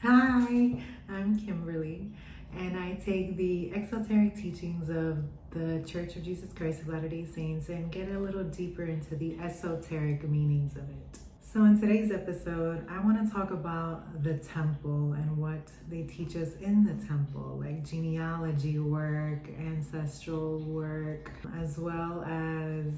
Hi, I'm Kimberly, and I take the esoteric teachings of the Church of Jesus Christ of Latter-day Saints and get a little deeper into the esoteric meanings of it. So in today's episode, I want to talk about the temple and what they teach us in the temple, like genealogy work, ancestral work, as well as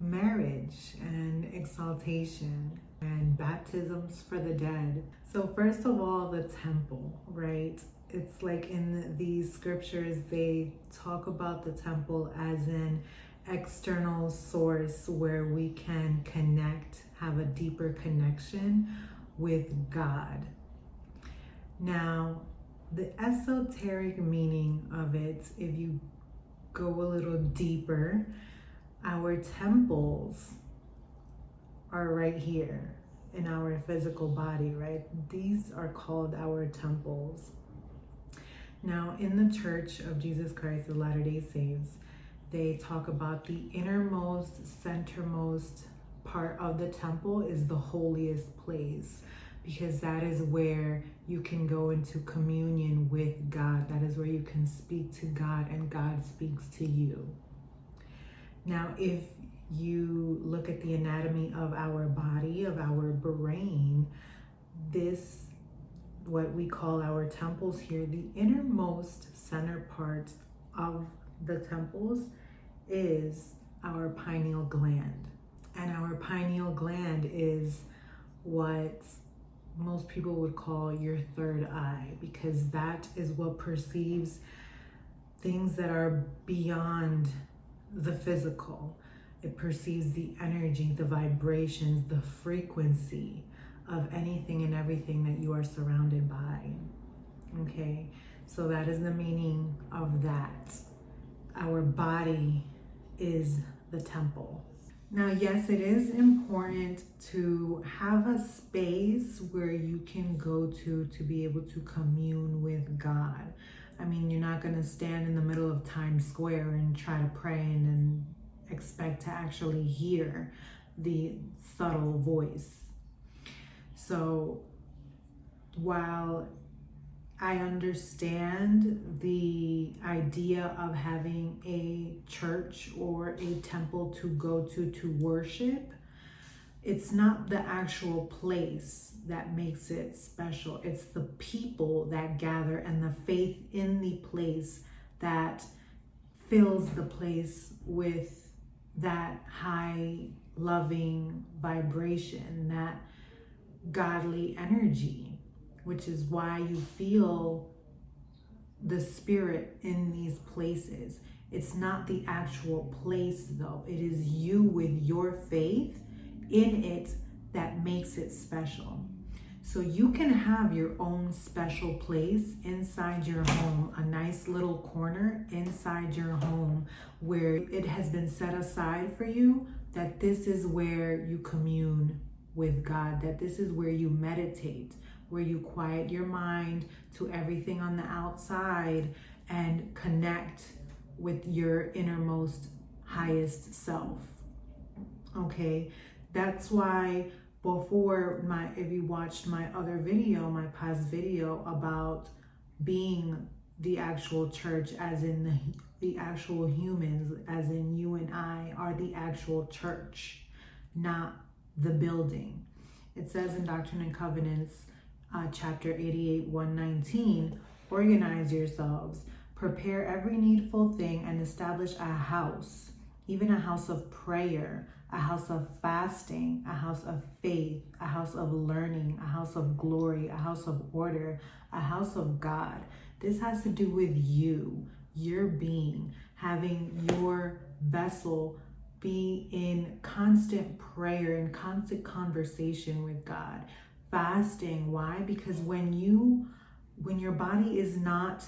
marriage and exaltation and baptisms for the dead. So first of all, the temple, right? It's like in these scriptures, they talk about the temple as an external source where we can connect, have a deeper connection with God. Now, the esoteric meaning of it, if you go a little deeper, our temples are right here in our physical body, right? These are called our temples. Now, in the Church of Jesus Christ of Latter-day Saints, they talk about the innermost, centermost part of the temple is the holiest place, because that is where you can go into communion with God. That is where you can speak to God and God speaks to you. Now, if you look at the anatomy of our body, of our brain, this, what we call our temples here, the innermost center part of the temples is our pineal gland. And our pineal gland is what most people would call your third eye, because that is what perceives things that are beyond the physical. It perceives the energy, the vibrations, the frequency of anything and everything that you are surrounded by. Okay, so that is the meaning of that. Our body is the temple. Now, yes, it is important to have a space where you can go to be able to commune with God. I mean, you're not going to stand in the middle of Times Square and try to pray and expect to actually hear the subtle voice. So while I understand the idea of having a church or a temple to go to worship, it's not the actual place that makes it special. It's the people that gather and the faith in the place that fills the place with that high, loving vibration, that godly energy, which is why you feel the spirit in these places. It's not the actual place though. It is you with your faith in it that makes it special. So you can have your own special place inside your home, a nice little corner inside your home where it has been set aside for you, that this is where you commune with God, that this is where you meditate, where you quiet your mind to everything on the outside and connect with your innermost, highest self. Okay, that's why before if you watched my other video, my past video about being the actual church, as in the actual humans, as in you and I are the actual church, not the building. It says in Doctrine and Covenants, chapter 88, 119, organize yourselves, prepare every needful thing, and establish a house, even a house of prayer, a house of fasting, a house of faith, a house of learning, a house of glory, a house of order, a house of God. This has to do with you, your being, having your vessel be in constant prayer and constant conversation with God. Fasting, why? Because when your body is not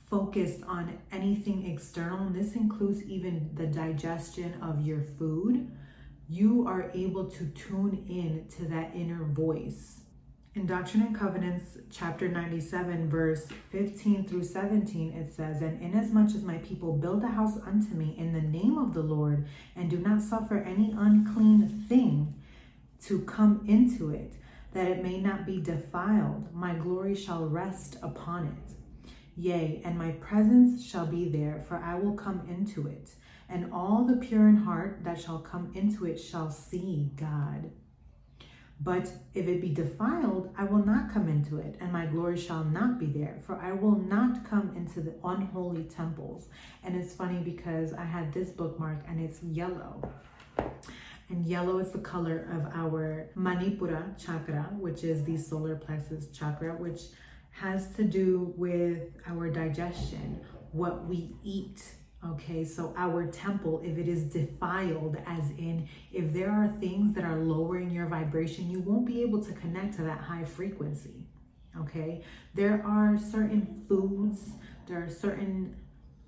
focused on anything external, and this includes even the digestion of your food, you are able to tune in to that inner voice. In Doctrine and Covenants, chapter 97, verse 15 through 17, it says, "And inasmuch as my people build a house unto me in the name of the Lord, and do not suffer any unclean thing to come into it, that it may not be defiled. My glory shall rest upon it. Yea, and my presence shall be there, for I will come into it. And all the pure in heart that shall come into it shall see God. But if it be defiled, I will not come into it, and my glory shall not be there, for I will not come into the unholy temples. And it's funny because I had this bookmark and it's yellow. And yellow is the color of our Manipura chakra, which is the solar plexus chakra, which has to do with our digestion, what we eat. Okay, so our temple, if it is defiled, as in if there are things that are lowering your vibration, you won't be able to connect to that high frequency. Okay, there are certain foods, there are certain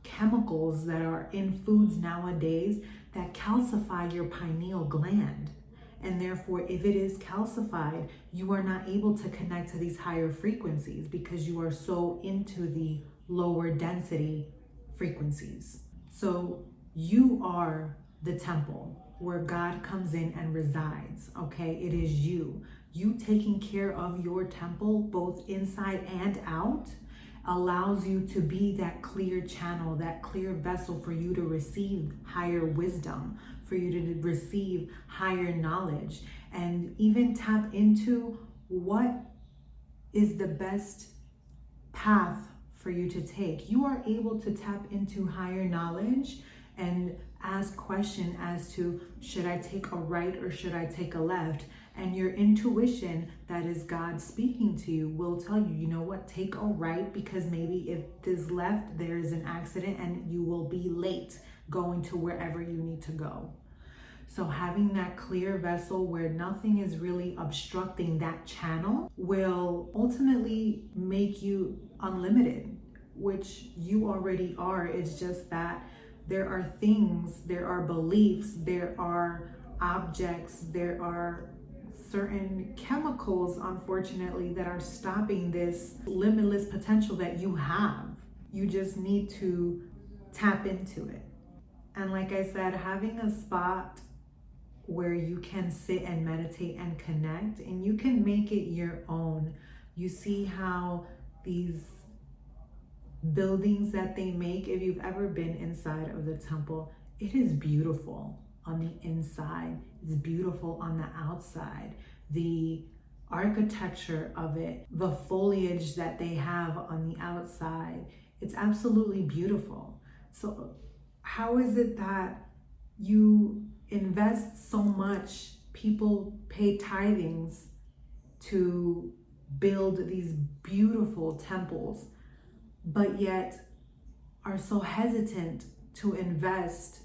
chemicals that are in foods nowadays that calcify your pineal gland. And therefore, if it is calcified, you are not able to connect to these higher frequencies because you are so into the lower density frequencies. So you are the temple where God comes in and resides, okay? It is you. You taking care of your temple, both inside and out, allows you to be that clear channel, that clear vessel for you to receive higher wisdom, for you to receive higher knowledge, and even tap into what is the best path for you to take. You are able to tap into higher knowledge and ask questions as to, should I take a right or should I take a left? And your intuition, that is God speaking to you, will tell you, you know what, take a right, because maybe if this left, there is an accident and you will be late going to wherever you need to go. So having that clear vessel where nothing is really obstructing that channel will ultimately make you unlimited, which you already are. It's just that there are things, there are beliefs, there are objects, there are certain chemicals, unfortunately, that are stopping this limitless potential that you have. You just need to tap into it. And like I said, having a spot where you can sit and meditate and connect, and you can make it your own. You see how these buildings that they make, if you've ever been inside of the temple, it is beautiful on the inside, it's beautiful on the outside. The architecture of it, the foliage that they have on the outside, it's absolutely beautiful. So how is it that you invest so much, people pay tithings to build these beautiful temples, but yet are so hesitant to invest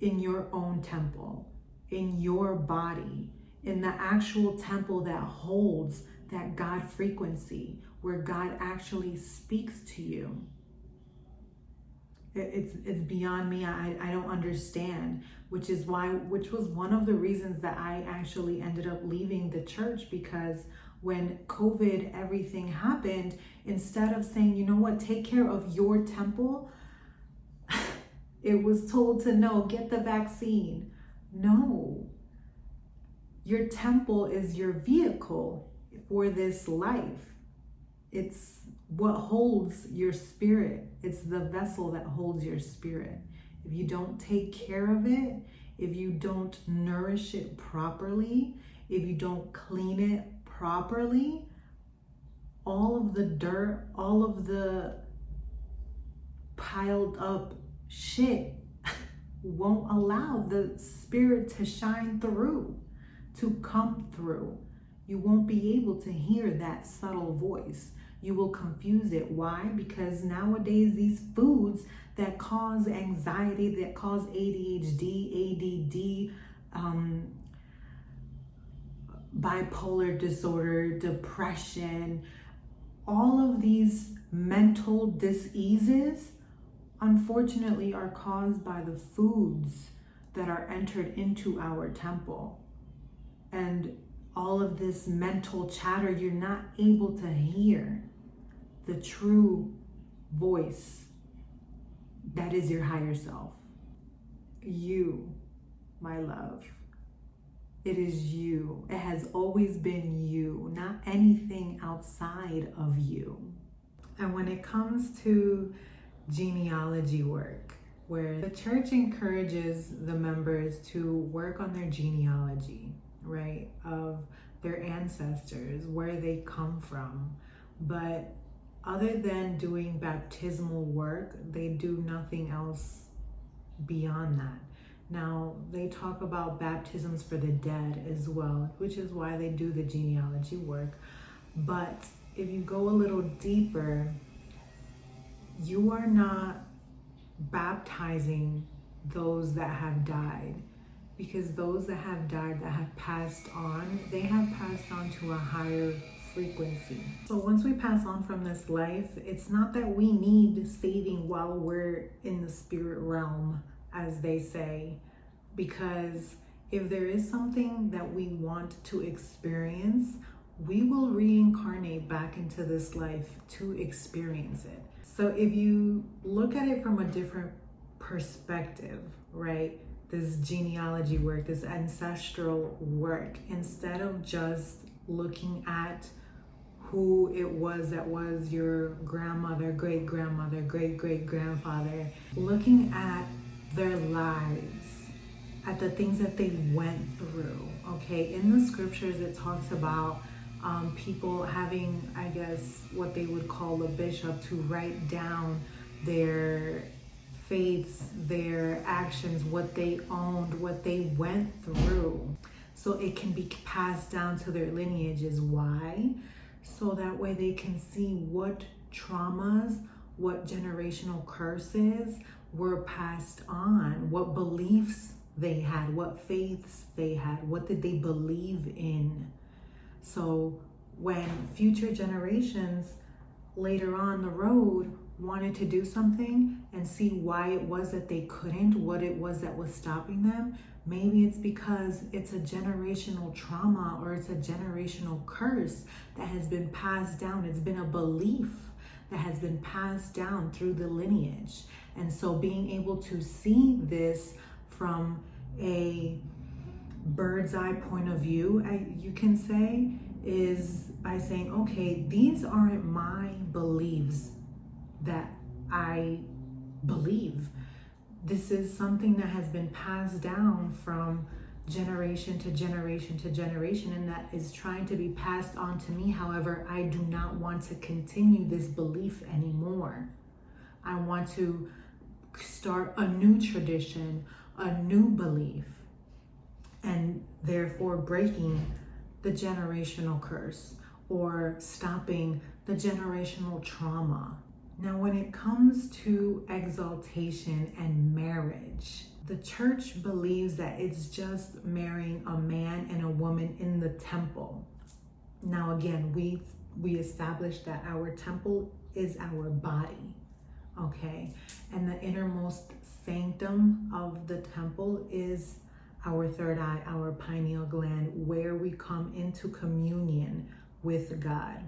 in your own temple, in your body, in the actual temple that holds that God frequency, where God actually speaks to you? It's beyond me. I don't understand, which was one of the reasons that I actually ended up leaving the church, because when COVID, everything happened, instead of saying, you know what, take care of your temple, it was told to no, get the vaccine. No, your temple is your vehicle for this life. It's what holds your spirit. It's the vessel that holds your spirit. If you don't take care of it, if you don't nourish it properly, if you don't clean it properly, all of the dirt, all of the piled up shit won't allow the spirit to shine through, to come through. You won't be able to hear that subtle voice. You will confuse it. Why? Because nowadays these foods that cause anxiety, that cause ADHD, ADD, bipolar disorder, depression, all of these mental diseases, unfortunately, are caused by the foods that are entered into our temple. And all of this mental chatter, you're not able to hear the true voice that is your higher self. You, my love, It is you. It has always been you, not anything outside of you. And when it comes to genealogy work, where the church encourages the members to work on their genealogy, right, of their ancestors, where they come from. But other than doing baptismal work, they do nothing else beyond that. Now, they talk about baptisms for the dead as well, which is why they do the genealogy work. But if you go a little deeper, you are not baptizing those that have died, because those that have died, that have passed on, they have passed on to a higher frequency. So once we pass on from this life, it's not that we need saving while we're in the spirit realm, as they say, because if there is something that we want to experience, we will reincarnate back into this life to experience it. So if you look at it from a different perspective, right, this genealogy work, this ancestral work, instead of just looking at who it was that was your grandmother, great-grandmother, great-great-grandfather, looking at their lives, at the things that they went through, okay? In the scriptures, it talks about people having, I guess, what they would call a bishop to write down their faiths, their actions, what they owned, what they went through, so it can be passed down to their lineages. Why? So that way they can see what traumas, what generational curses were passed on, what beliefs they had, what faiths they had, what did they believe in. So when future generations later on the road wanted to do something and see why it was that they couldn't, what it was that was stopping them, maybe it's because it's a generational trauma or it's a generational curse that has been passed down. It's been a belief that has been passed down through the lineage. And so being able to see this from a bird's eye point of view, you can say, is by saying, okay, these aren't my beliefs that I believe. This is something that has been passed down from generation to generation to generation, and that is trying to be passed on to me. However, I do not want to continue this belief anymore. I want to start a new tradition, a new belief, and therefore breaking the generational curse or stopping the generational trauma. Now, when it comes to exaltation and marriage, the church believes that it's just marrying a man and a woman in the temple. Now, again, we established that our temple is our body, okay? And the innermost sanctum of the temple is our third eye, our pineal gland, where we come into communion with God.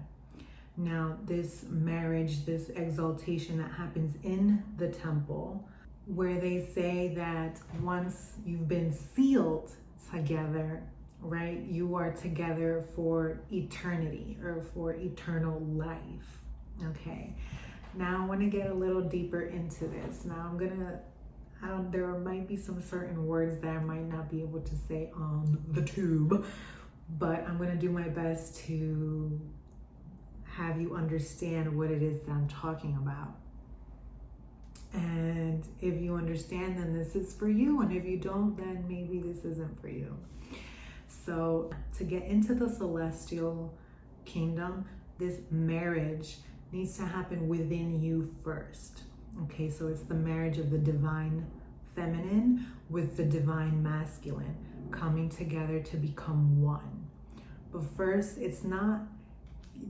Now, this marriage, this exaltation that happens in the temple, where they say that once you've been sealed together, right, you are together for eternity or for eternal life, okay? Now, I want to get a little deeper into this. Now, there might be some certain words that I might not be able to say on the tube, but I'm going to do my best to have you understand what it is that I'm talking about. And if you understand, then this is for you. And if you don't, then maybe this isn't for you. So to get into the celestial kingdom, this marriage needs to happen within you first. Okay, so it's the marriage of the divine feminine with the divine masculine coming together to become one. But first, it's not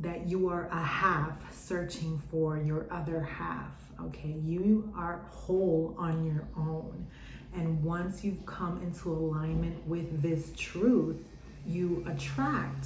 that you are a half searching for your other half, okay? You are whole on your own. And once you've come into alignment with this truth, you attract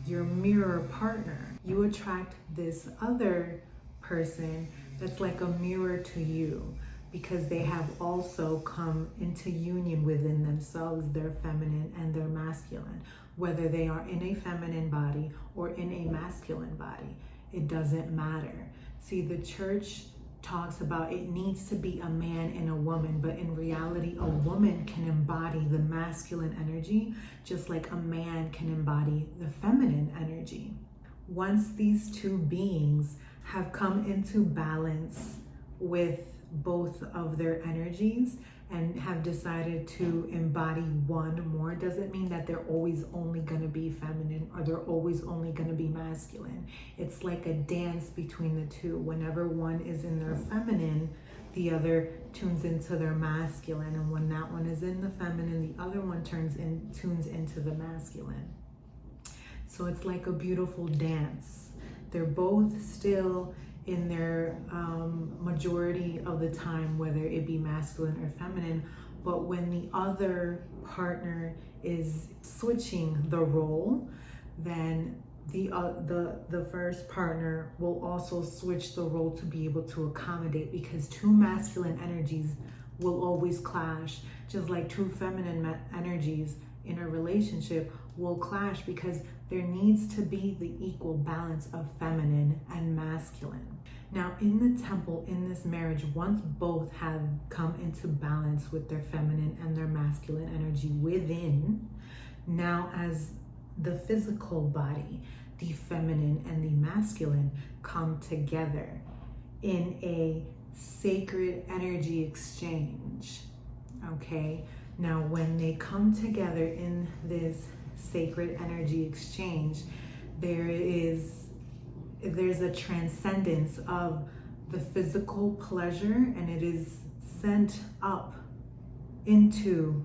your mirror partner. You attract this other person that's like a mirror to you, because they have also come into union within themselves, their feminine and their masculine. Whether they are in a feminine body or in a masculine body, it doesn't matter. See, the church talks about it needs to be a man and a woman, but in reality, a woman can embody the masculine energy just like a man can embody the feminine energy. Once these two beings have come into balance with both of their energies and have decided to embody one more, doesn't mean that they're always only going to be feminine or they're always only going to be masculine. It's like a dance between the two. Whenever one is in their feminine, the other tunes into their masculine, and when that one is in the feminine, the other one tunes into the masculine. So it's like a beautiful dance. They're both still in their majority of the time, whether it be masculine or feminine, but when the other partner is switching the role, then the first partner will also switch the role to be able to accommodate, because two masculine energies will always clash, just like two feminine energies in a relationship will clash, because there needs to be the equal balance of feminine and masculine. Now, in the temple, in this marriage, once both have come into balance with their feminine and their masculine energy within, now as the physical body, the feminine and the masculine come together in a sacred energy exchange, okay? Now, when they come together in this sacred energy exchange, there's a transcendence of the physical pleasure, and it is sent up into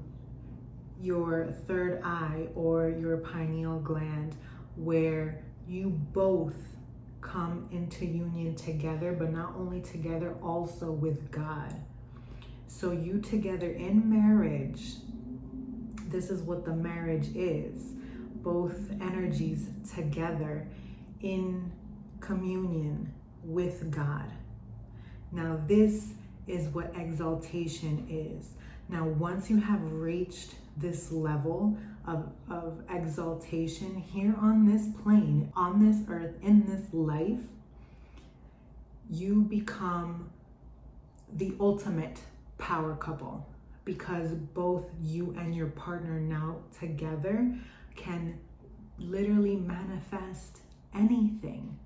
your third eye or your pineal gland, where you both come into union together, but not only together, also with God. So you together in marriage, this is what the marriage is. Both energies together in communion with God. Now this is what exaltation is. Now once you have reached this level of exaltation here on this plane, on this earth, in this life, you become the ultimate power couple, because both you and your partner now together can literally manifest anything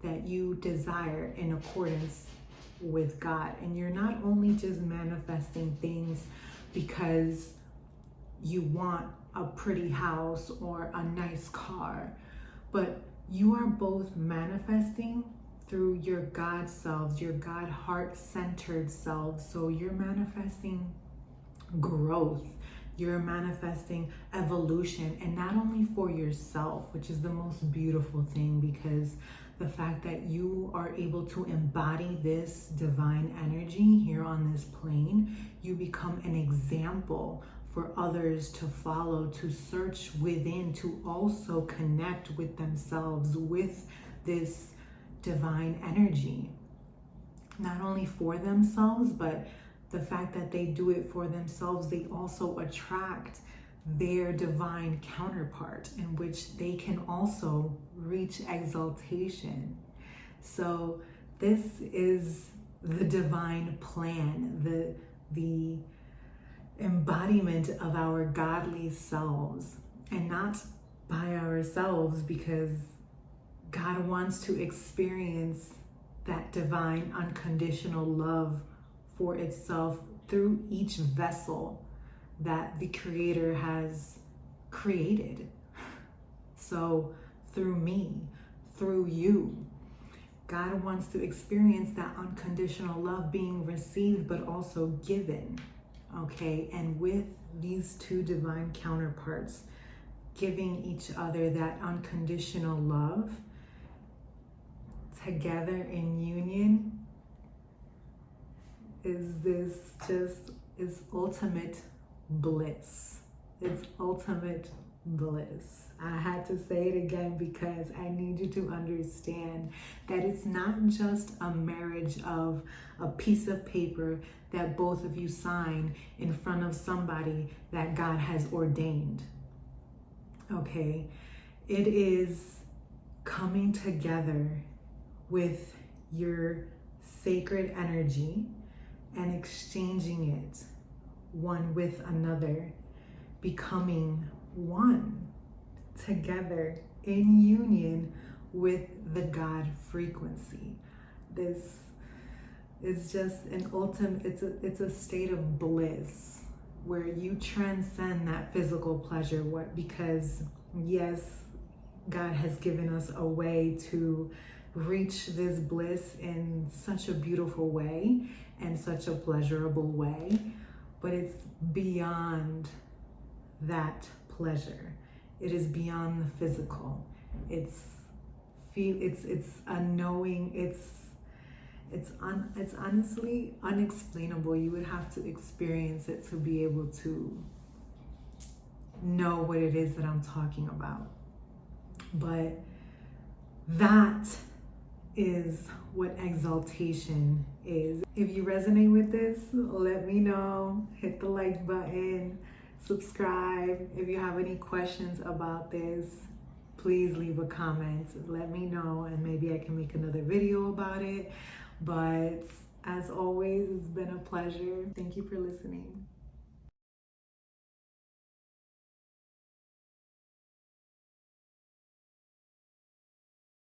that you desire in accordance with God. And you're not only just manifesting things because you want a pretty house or a nice car, but you are both manifesting through your God selves, your God heart-centered selves. So you're manifesting growth, you're manifesting evolution, and not only for yourself, which is the most beautiful thing, because the fact that you are able to embody this divine energy here on this plane, you become an example for others to follow, to search within, to also connect with themselves with this divine energy. Not only for themselves, but the fact that they do it for themselves, they also attract their divine counterpart, in which they can also reach exaltation. So this is the divine plan, the embodiment of our godly selves, and not by ourselves, because God wants to experience that divine unconditional love for itself through each vessel that the Creator has created. So through me, through you, God wants to experience that unconditional love being received but also given, okay? And with these two divine counterparts giving each other that unconditional love together in union, is ultimate bliss. It's ultimate bliss. I had to say it again because I need you to understand that it's not just a marriage of a piece of paper that both of you sign in front of somebody that God has ordained. Okay? It is coming together with your sacred energy and exchanging it one with another, becoming one together in union with the God frequency. This is just an ultimate, it's a state of bliss where you transcend that physical pleasure. Because yes, God has given us a way to reach this bliss in such a beautiful way and such a pleasurable way, but it's beyond that pleasure. It is beyond the physical. It's a knowing. It's honestly unexplainable. You would have to experience it to be able to know what it is that I'm talking about. But that is what exaltation is. If you resonate with this, let me know. Hit the like button, subscribe. If you have any questions about this, please leave a comment. Let me know, and maybe I can make another video about it. But as always, it's been a pleasure. Thank you for listening.